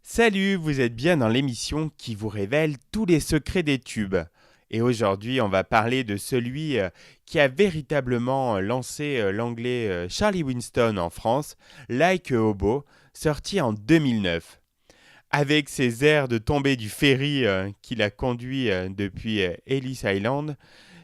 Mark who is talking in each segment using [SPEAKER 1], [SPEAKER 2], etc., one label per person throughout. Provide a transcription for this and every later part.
[SPEAKER 1] Salut, vous êtes bien dans l'émission qui vous révèle tous les secrets des tubes. Et aujourd'hui, on va parler de celui qui a véritablement lancé l'anglais Charlie Winston en France, Like a Hobo, sorti en 2009. Avec ses airs de tomber du ferry qu'il a conduit depuis Ellis Island,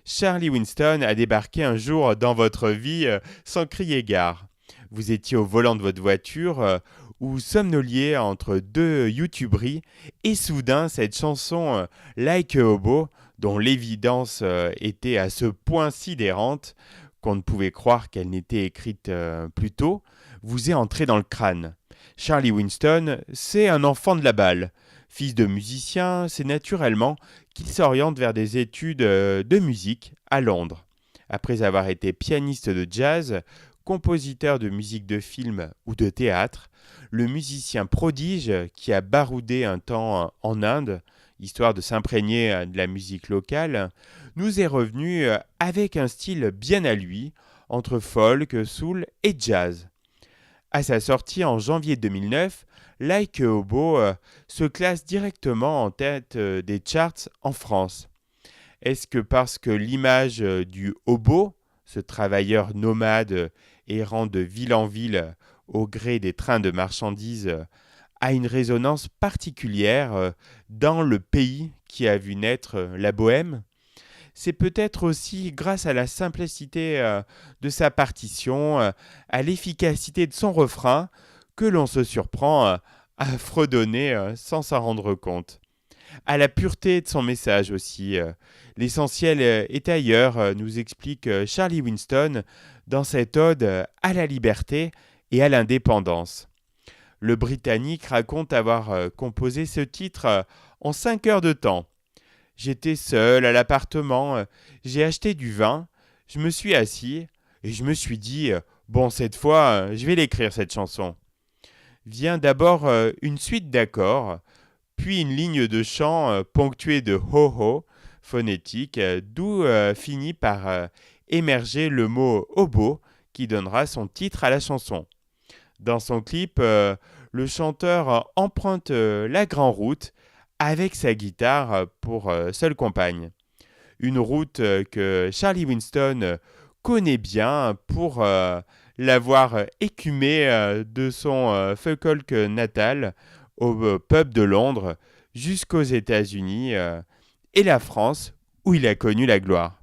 [SPEAKER 1] Charlie Winston a débarqué un jour dans votre vie sans crier gare. Vous étiez au volant de votre voiture ou somnoliez entre deux youtuberies et soudain cette chanson Like a Hobo, dont l'évidence était à ce point sidérante qu'on ne pouvait croire qu'elle n'était écrite plus tôt, vous est entrée dans le crâne. Charlie Winston, c'est un enfant de la balle. Fils de musicien, c'est naturellement qu'il s'oriente vers des études de musique à Londres. Après avoir été pianiste de jazz, compositeur de musique de film ou de théâtre, le musicien prodige qui a baroudé un temps en Inde, histoire de s'imprégner de la musique locale, nous est revenu avec un style bien à lui, entre folk, soul et jazz. À sa sortie en janvier 2009, Like a Hobo se classe directement en tête des charts en France. Est-ce que parce que l'image du hobo, ce travailleur nomade errant de ville en ville au gré des trains de marchandises, a une résonance particulière dans le pays qui a vu naître la bohème? C'est peut-être aussi grâce à la simplicité de sa partition, à l'efficacité de son refrain, que l'on se surprend à fredonner sans s'en rendre compte. À la pureté de son message aussi. L'essentiel est ailleurs, nous explique Charlie Winston dans cette ode à la liberté et à l'indépendance. Le Britannique raconte avoir composé ce titre en 5 heures de temps. J'étais seul à l'appartement, j'ai acheté du vin, je me suis assis et je me suis dit bon, cette fois, je vais l'écrire cette chanson. Vient d'abord une suite d'accords, puis une ligne de chant ponctuée de ho-ho phonétique, d'où finit par émerger le mot hobo qui donnera son titre à la chanson. Dans son clip, le chanteur emprunte la grande route avec sa guitare pour seule compagne. Une route que Charlie Winston connaît bien pour l'avoir écumée de son folk natal au pub de Londres jusqu'aux États-Unis et la France où il a connu la gloire.